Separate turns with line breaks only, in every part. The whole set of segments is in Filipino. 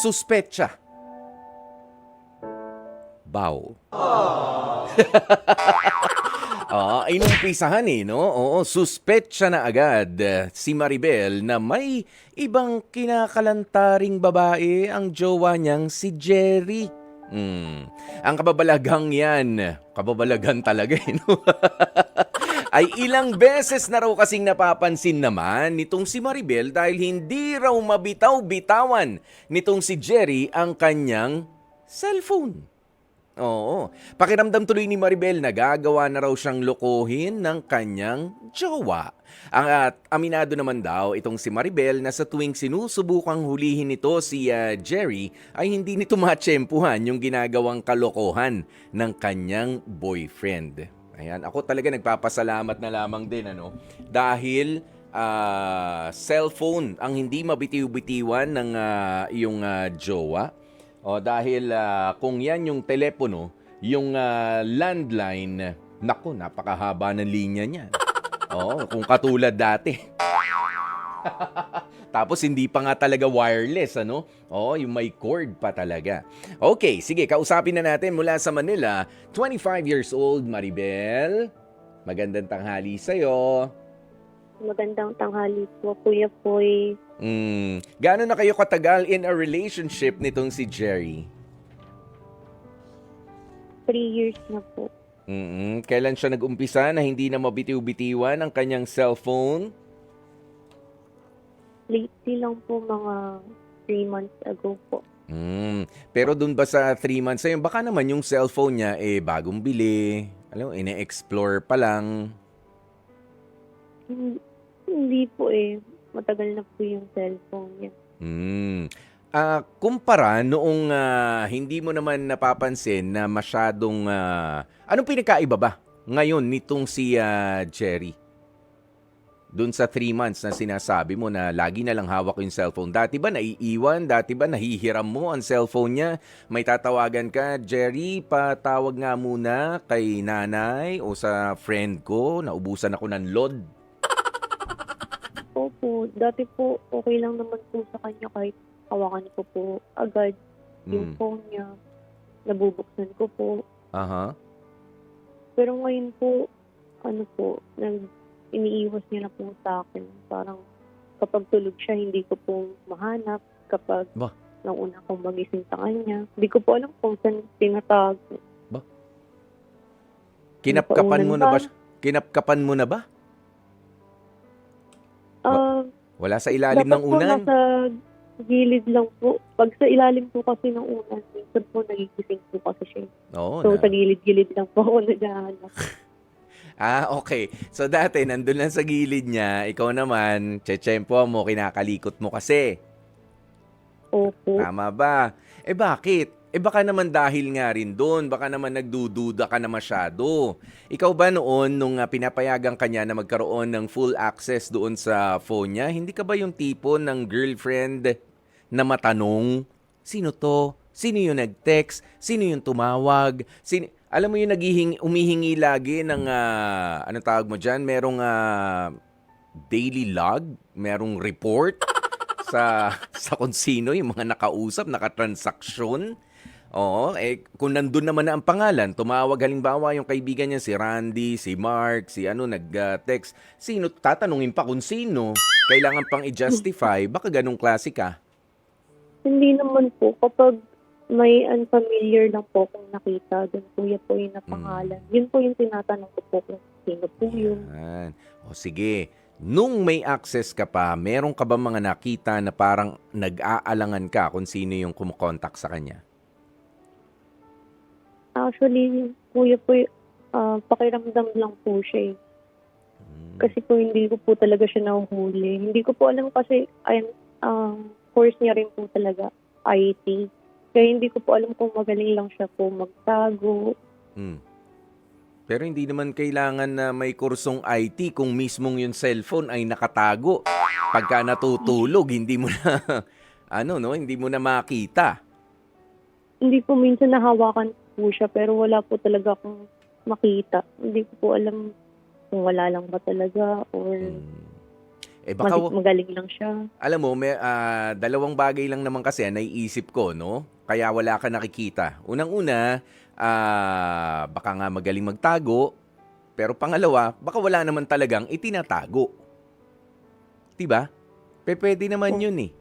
Suspetsa. Bow. Inumpisahan no? Oo, suspetsa na agad si Maribel na may ibang kinakalantaring babae ang jowa niyang si Jerry. Ang kababalaghang yan, kababalagan talaga no? Ay ilang beses na raw kasing napapansin naman nitong si Maribel dahil hindi raw mabitaw-bitawan nitong si Jerry ang kanyang cellphone. Oo. Pakiramdam tuloy ni Maribel na gagawa na raw siyang lokohin ng kanyang jowa. At aminado naman daw itong si Maribel na sa tuwing sinusubukang hulihin nito si Jerry ay hindi nito matsyempuhan yung ginagawang kalokohan ng kanyang boyfriend. Ayan, ako talaga nagpapasalamat na lamang din dahil cellphone ang hindi mabitiw-bitiwan ng iyong jowa. Dahil kung yan yung telepono, yung landline, naku, napakahaba ng linya niyan. Kung katulad dati. Tapos hindi pa nga talaga wireless, yung may cord pa talaga. Okay, sige, kausapin na natin mula sa Manila, 25 years old, Maribel. Magandang tanghali sa'yo.
Magandang tanghali po, Kuya Poy.
Gaano na kayo katagal in a relationship nitong si Jerry?
3 years na po.
Kailan siya nag-umpisa na hindi na mabitiw-bitiwan ang kanyang cellphone?
Lately lang po, mga 3 months ago po.
Pero dun ba sa 3 months na yun, baka naman yung cellphone niya bagong bili, ine-explore pa lang.
Hindi po matagal na po yung cellphone niya.
Kumpara noong hindi mo naman napapansin na masyadong... anong pinakaiba ba ngayon nitong si Jerry? Doon sa 3 months na sinasabi mo na lagi na lang hawak yung cellphone. Dati ba naiiwan? Dati ba nahihiram mo ang cellphone niya? May tatawagan ka, Jerry, patawag nga muna kay nanay o sa friend ko, naubusan ako ng load.
Opo, dati po okay lang naman po sa kanya kahit hawakan ko po agad yung phone niya. Nabubuksan ko po. Pero ngayon po, iniiwas niya na po sa akin. Parang kapag tulog siya, hindi ko po mahanap. Kapag nauna akong magising sa kanya, hindi ko po alam kung saan tinatago.
Kinapkapan mo na ba? Kinapkapan mo na ba? Wala sa ilalim ng unan?
Dapat po nasa gilid lang po. Pag sa ilalim po kasi ng unan, minsan po nagigising po kasi siya. So sa gilid-gilid lang po ako naghahanap.
Okay. So dati, nandun lang sa gilid niya, ikaw naman, tsetsempo mo, kinakalikot mo kasi.
Opo.
Tama ba? Bakit? Baka naman dahil nga rin doon, baka naman nagdududa ka na masyado. Ikaw ba noon, nung pinapayagan ka niya na magkaroon ng full access doon sa phone niya, hindi ka ba yung tipo ng girlfriend na matanong, sino to? Sino yung nag-text? Sino yung tumawag? Alam mo yung umihingi lagi ng, anong tawag mo dyan? Merong daily log? Merong report sa kung sino yung mga nakausap, nakatransaksyon? Kung nandun naman na ang pangalan, tumawag halimbawa yung kaibigan niya, si Randy, si Mark, si nag-text. Sino? Tatanungin pa kung sino. Kailangan pang i-justify. Baka ganong klase ka.
Hindi naman po. Kapag may unfamiliar lang po kung nakita, dun Kuya po yung napangalan. Yun po yung tinatanong ko po kung sino po yun.
Sige. Nung may access ka pa, meron ka ba mga nakita na parang nag-aalangan ka kung sino yung kumukontak sa kanya?
Actually, Kuya po, pakiramdam lang po siya. Kasi po hindi ko po talaga siya nahuhuli. Hindi ko po alam kasi course niya rin po talaga IT. Kaya hindi ko po alam kung magaling lang siya po magtago.
Pero hindi naman kailangan na may kursong IT kung mismong yung cellphone ay nakatago. Pagka natutulog, hindi mo na hindi mo na makita.
Hindi po minsan nahawakan po siya pero wala po talaga akong makita. Hindi ko po alam kung wala lang ba talaga or...
Baka
magaling lang siya.
alam mo, dalawang bagay lang naman kasi ang naiisip ko, no? Kaya wala ka nakikita. Unang-una, baka nga magaling magtago, pero pangalawa, baka wala naman talagang itinatago. 'Di ba? Puwede naman
Po.
'yun eh.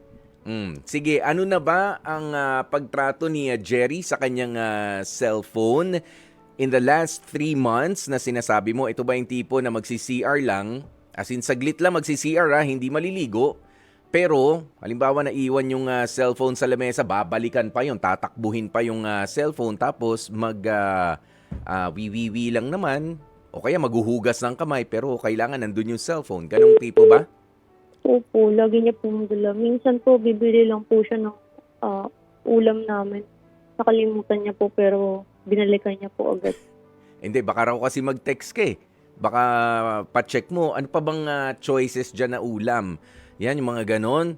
Sige, ano na ba ang pagtrato ni Jerry sa kanyang cellphone in the last 3 months na sinasabi mo? Ito ba yung tipo na magsi-CR lang? As in, saglit lang magsi-CR hindi maliligo. Pero, halimbawa naiwan yung cellphone sa lamesa, babalikan pa yun, tatakbuhin pa yung cellphone, tapos wiwiwi lang naman, o kaya maghuhugas ng kamay, pero kailangan nandun yung cellphone. Ganong tipo ba?
Opo, lagi niya pong dala. Minsan po, bibili lang po siya ng ulam namin. Nakalimutan niya po, pero binalikan niya po agad.
Hindi, baka raw kasi mag-text ka eh. Baka pa-check mo, ano pa bang choices dyan na ulam? Yan, yung mga ganon.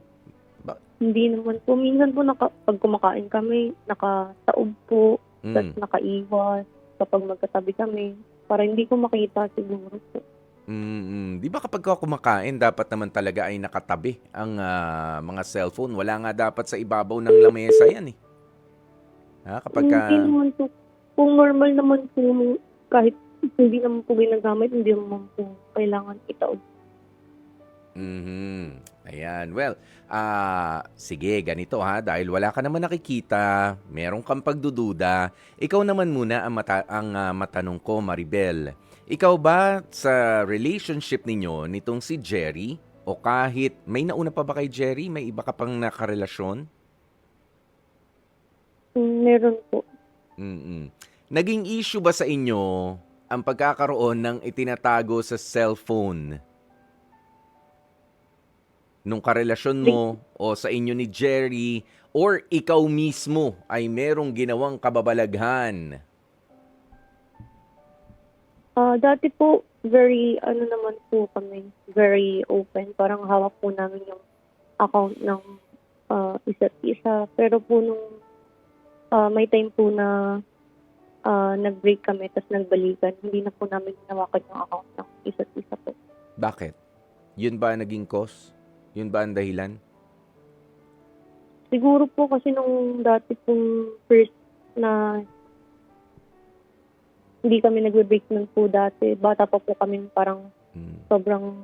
Hindi naman po. Minsan po, pag kumakain kami, nakataob po, tapos nakaiwas kapag magkatabi kami. Para hindi ko makita siguro po.
Di ba kapag kumakain, dapat naman talaga ay nakatabi ang mga cellphone? Wala nga dapat sa ibabaw ng lamesa yan eh. Kapag
Hindi naman po. Kung normal naman po, kahit hindi naman po ginagamit, hindi naman po kailangan itaob.
Ayan. Well, sige, ganito dahil wala ka naman nakikita, meron kang pagdududa, ikaw naman muna ang matanong ko, Maribel. Ikaw ba sa relationship ninyo nitong si Jerry, o kahit may nauna pa ba kay Jerry, may iba ka pang nakarelasyon?
Meron po.
Naging issue ba sa inyo ang pagkakaroon ng itinatago sa cellphone nung karelasyon mo o sa inyo ni Jerry, or ikaw mismo ay merong ginawang kababalaghan?
Dati po, very, naman po kami, very open. Parang hawak po namin yung account ng isa't isa. Pero po nung may time po na nag-break kami, tapos nagbalikan, hindi na po namin hinawakan yung account ng isa't isa po.
Bakit? Yun ba naging cause? Yun ba ang dahilan?
Siguro po kasi nung dati pong first na hindi kami nagbe-break nun po dati, bata pa po kami, parang sobrang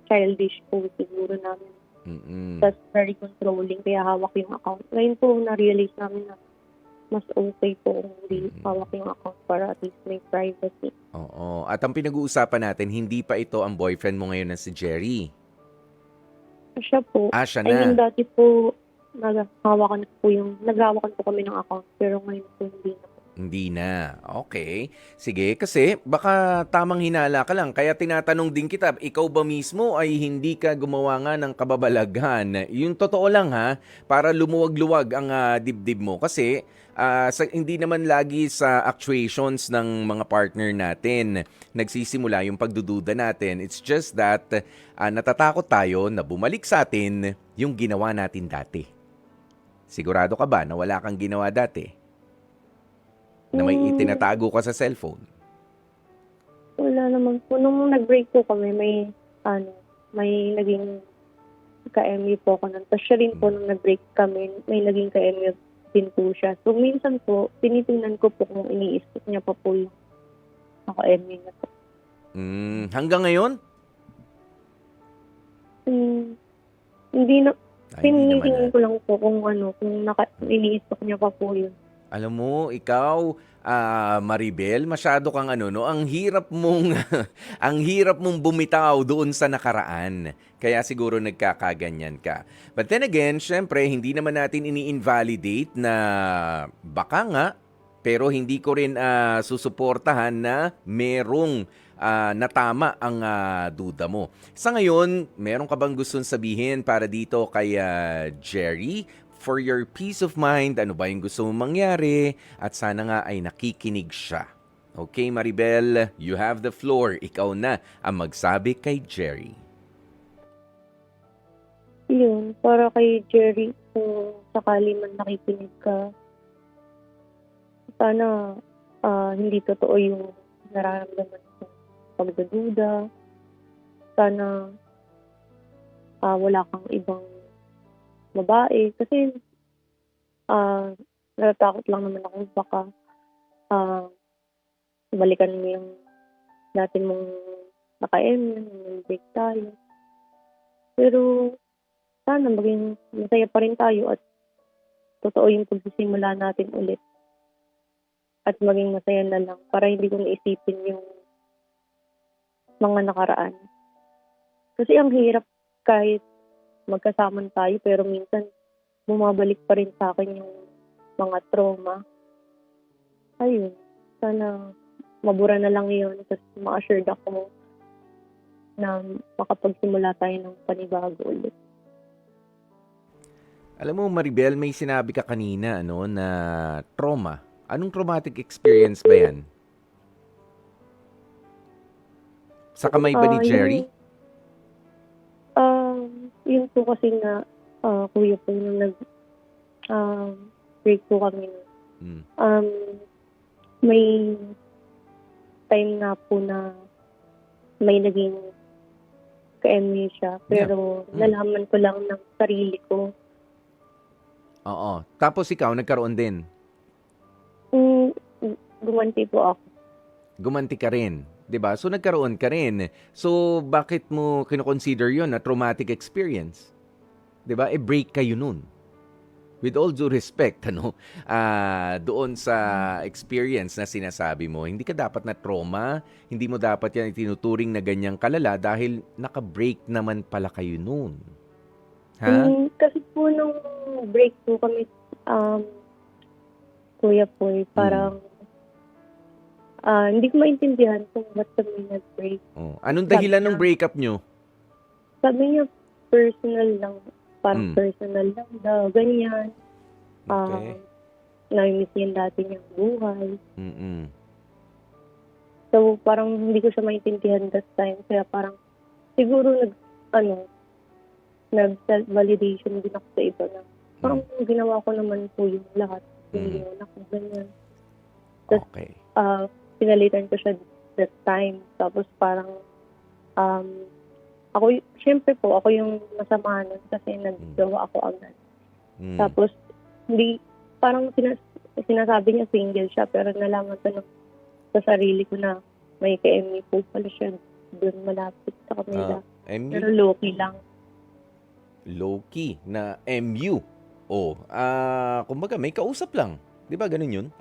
childish po siguro namin. Tapos very controlling, kaya hawak yung account. Ngayon po na-realize namin na mas okay po kung hindi hawak yung account para at least may privacy.
Oo. At ang pinag-uusapan natin, hindi pa ito ang boyfriend mo ngayon na si Jerry.
Siya po.
Siya
I mean,
na.
dati po, naghahawakan po kami ng account, pero ngayon po hindi na.
Hindi na. Okay. Sige, kasi baka tamang hinala ka lang. Kaya tinatanong din kita, ikaw ba mismo ay hindi ka gumawa nga ng kababalaghan? Yung totoo lang para lumuwag-luwag ang dibdib mo. Kasi hindi naman lagi sa actuations ng mga partner natin nagsisimula yung pagdududa natin. It's just that natatakot tayo na bumalik sa atin yung ginawa natin dati. Sigurado ka ba na wala kang ginawa dati? Na may itinatago ka sa cellphone?
Wala naman po. Nung nag-break po kami, may naging ka-MU po ako nun. Tapos siya rin po, nung nag-break kami, may naging ka-MU din po siya. So, minsan po, tinitingnan ko po kung iniisip niya pa po yung ka-MU niya po.
Hanggang ngayon?
Hindi na,
Hindi naman
tinitingnan ko lang po kung iniisip niya pa po yun.
Alam mo, ikaw, Maribel, masyado kang ang hirap mong ang hirap mong bumitaw doon sa nakaraan. Kaya siguro nagkakaganyan ka. But then again, syempre, hindi naman natin ini-invalidate na baka nga, pero hindi ko rin susuportahan na merong natama ang duda mo. Sa ngayon, meron ka bang gustong sabihin para dito kay Jerry? For your peace of mind, ano ba yung gusto mong mangyari? At sana nga ay nakikinig siya. Okay, Maribel, you have the floor. Ikaw na ang magsabi kay Jerry.
Yun, para kay Jerry, kung sakali man nakikinig ka, sana hindi totoo yung nararamdaman kong pagdududa. Sana wala kang ibang babae. Kasi natatakot lang naman ako baka ah, balikan mo yung dati mong naka-M, break tayo. Pero sana maging masaya pa rin tayo at totoo yung pagsisimula natin ulit. At maging masaya na lang para hindi ko naisipin yung mga nakaraan. Kasi ang hirap kahit magkasama tayo pero minsan bumabalik pa rin sa akin yung mga trauma. Ayun, sana mabura na lang yun. Tapos ma-assured ako na makapagsimula tayo ng panibago ulit.
Alam mo, Maribel, may sinabi ka kanina, ano, na trauma. Anong traumatic experience ba yan? Sa kamay ba ni Jerry?
Yun po kasi na kuya po nung break po kami. May time nga po na may naging ka-MU siya. Pero nalaman ko lang ng sarili ko.
Oo. Tapos ikaw, nagkaroon din?
Gumanti po ako.
Gumanti ka rin. 'Di ba? So nagkaroon ka rin. So bakit mo kino-consider 'yon na traumatic experience? 'Di ba? Break kayo nun. With all due respect, ano, doon sa experience na sinasabi mo, hindi ka dapat na trauma, hindi mo dapat yan itinuturing na ganyang kalala dahil naka-break naman pala kayo noon. Ha?
Kasi po nung break po kami, kuya po, parang hindi ko maintindihan kung ba't kami nag-break.
Anong dahilan ng breakup nyo?
Sabi niya, personal lang. Parang personal lang daw, ganyan.
Okay.
Namimiss niya dati niyang buhay.
Mm-mm.
So, parang hindi ko siya maintindihan that time. Kaya parang, siguro nag-self-validation din ako sa iba na parang ginawa ko naman po yung lahat. Hindi yun ako, ganyan. Tapos,
Okay.
pinalitan ko siya that time. Tapos parang, ako, syempre po, ako yung masama nun kasi naggawa ako agad. Tapos, hindi, parang sinasabi niya single siya, pero nalaman ko sa sarili ko na may ka-MU po pala siya doon malapit sa kanila.
MU?
Pero low-key lang.
Low-key na MU. Kumbaga may kausap lang. 'Di ba ganun 'yun?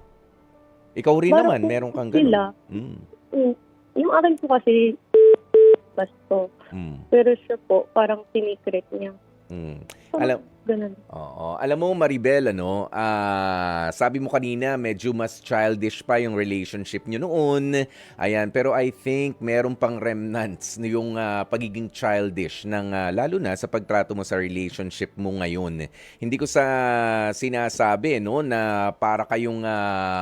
Ikaw rin
Parang
naman, meron kang
sila.
ganun.
Yung akin po kasi basto. Pero siya po, parang sinikret niya.
Alam,
Ganun.
Oo. Alam mo, Maribel, ano, sabi mo kanina, medyo mas childish pa yung relationship nyo noon. Ayan, pero I think meron pang remnants yung pagiging childish ng, lalo na sa pagtrato mo sa relationship mo ngayon. Hindi ko sinasabi, no, na para kayong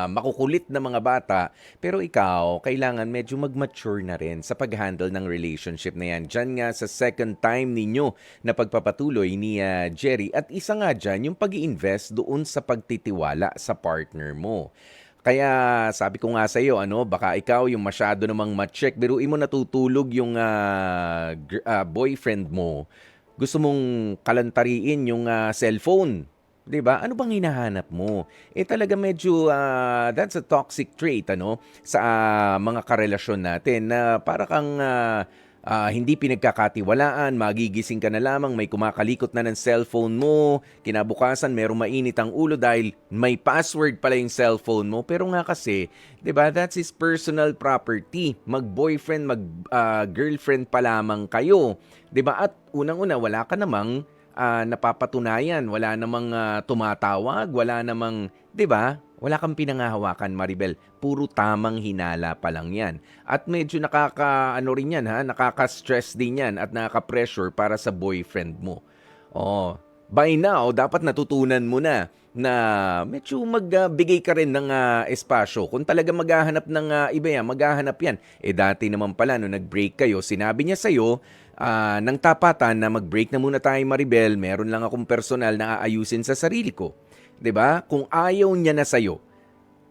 makukulit na mga bata, pero ikaw, kailangan medyo mag-mature na rin sa pag-handle ng relationship na yan. Diyan nga sa second time ninyo na pagpapatuloy ni Jerry. At isa nga dyan, yung pag-i-invest doon sa pagtitiwala sa partner mo. Kaya sabi ko nga sa iyo, ano, baka ikaw yung masyado namang ma-check. Biruin mo natutulog yung boyfriend mo. Gusto mong kalantariin yung cellphone. 'Di ba? Ano bang hinahanap mo? Talaga medyo that's a toxic trait, ano, sa mga karelasyon natin na para kang hindi pinagkakatiwalaan, magigising ka na lamang, may kumakalikot na ng cellphone mo, kinabukasan merong mainit ang ulo dahil may password pala yung cellphone mo. Pero nga kasi, 'di ba, that's his personal property. Mag-boyfriend, mag-girlfriend pa lamang kayo. 'Di ba? At unang-una, wala ka namang napapatunayan, wala namang tumatawag, wala namang, 'di ba? Wala kang pinangahawakan, Maribel. Puro tamang hinala pa lang yan. At medyo rin yan, nakaka-stress din yan at nakaka-pressure para sa boyfriend mo. By now, dapat natutunan mo na medyo magbigay ka rin ng espasyo. Kung talaga maghahanap ng iba yan, maghahanap yan. Dati naman pala, no, nag-break kayo, sinabi niya sa'yo, ng tapatan na mag-break na muna tayo, Maribel, meron lang akong personal na aayusin sa sarili ko. 'Di ba? Kung ayaw niya na sa'yo,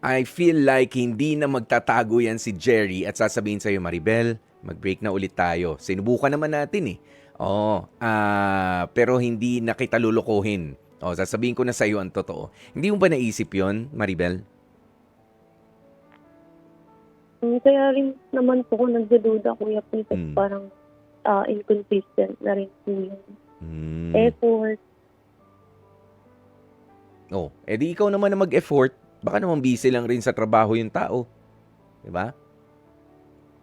I feel like hindi na magtatago yan si Jerry at sasabihin sa'yo, Maribel, mag-break na ulit tayo. Sinubukan naman natin Oo, pero hindi na kita lulukuhin. O, sasabihin ko na sa'yo ang totoo. Hindi mo ba naisip yon, Maribel?
Kaya rin naman po kung nagdududa, Kuya P, kasi
Mm.
parang inconsistent na rin po yung
Mm.
effort.
Oh, edi ikaw naman na mag-effort. Baka naman busy lang rin sa trabaho yung tao. 'Di ba?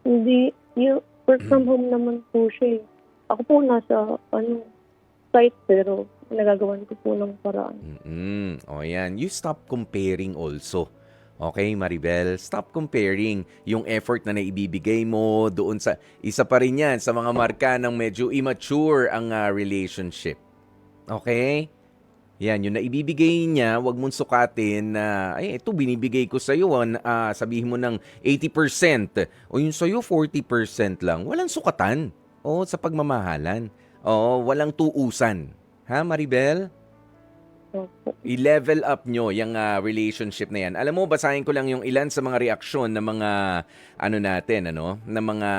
Hindi, yung work from home naman po siya eh. Ako po nasa, site, pero nagagawan ko po ng paraan.
O yan. You stop comparing also. Okay, Maribel? Stop comparing yung effort na naibibigay mo doon sa... Isa pa rin yan sa mga marka ng medyo immature ang relationship. Okay? Yan, yung naibibigay niya, wag mong sukatin na, ay, ito binibigay ko sa'yo, sabihin mo ng 80%, o yung sa'yo 40% lang. Walang sukatan. O, sa pagmamahalan. O, walang tuusan. Ha, Maribel?
Opo.
I-level up nyo yung relationship na yan. Alam mo, basahin ko lang yung ilan sa mga reaksyon ng mga ng mga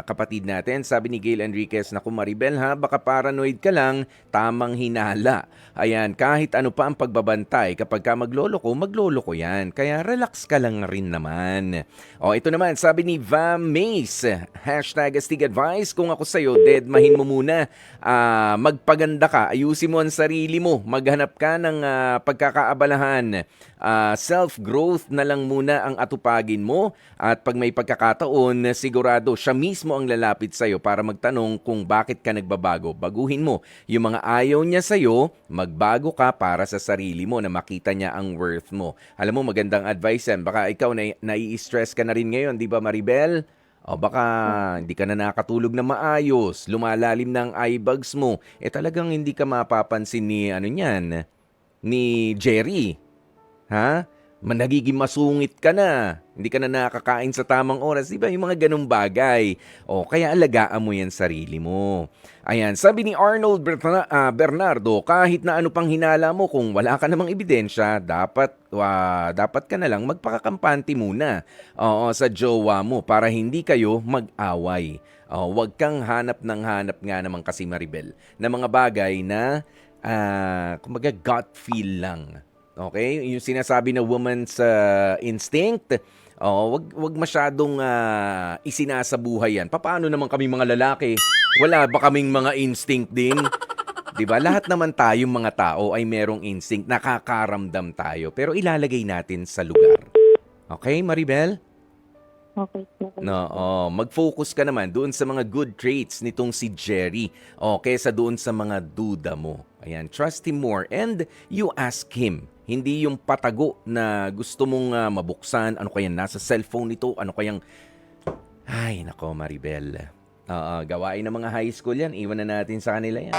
kapatid natin. Sabi ni Gail Enriquez, naku Maribel ha, baka paranoid ka lang, tamang hinala. Ayan, kahit ano pa ang pagbabantay, kapag ka maglolo ko yan. Kaya relax ka lang rin naman. O, ito naman, sabi ni Vam Mace, #Astig Advice, kung ako sa'yo, deadmahin mo muna. Magpaganda ka, ayusin mo ang sarili mo, maghanap ka ng pagkakaabalahan. Self-growth na lang muna ang atupagin mo at pag may pagkakataon, sigurado siya mismo ang lalapit sa'yo para magtanong kung bakit ka nagbabago. Baguhin mo yung mga ayaw niya sa'yo, magbago ka para sa sarili mo na makita niya ang worth mo. Alam mo, magandang advice yan. Baka ikaw nai-stress ka na rin ngayon, di ba Maribel? O baka hindi ka na nakatulog na maayos, lumalalim na ang eye bags mo, talagang hindi ka mapapansin ni Jerry. Ha? Nagiging masungit ka na. Hindi ka na nakakain sa tamang oras. Di ba? Yung mga ganung bagay. O, kaya alagaan mo yan sarili mo. Ayan, sabi ni Arnold Bernardo, kahit na ano pang hinala mo, kung wala ka namang ebidensya, dapat ka na lang magpakakampante muna sa jowa mo para hindi kayo mag-away. Huwag kang hanap nga naman kasi Maribel na mga bagay na kumbaga gut feel lang. Okay? Yung sinasabi na woman's instinct, wag masyadong isinasabuhay yan. Paano naman kami mga lalaki? Wala ba kaming mga instinct din? 'Di ba? Lahat naman tayong mga tao ay merong instinct, nakakaramdam tayo, pero ilalagay natin sa lugar. Okay, Maribel?
Okay po.
No, mag-focus ka naman doon sa mga good traits nitong si Jerry kaysa doon sa mga duda mo. Ayan, trust him more and you ask him. Hindi yung patago na gusto mong mabuksan. Ano kaya nasa cellphone nito? Ano kayang... Ay, nako Maribel. Gawain ng mga high school yan. Iwan na natin sa kanila yan.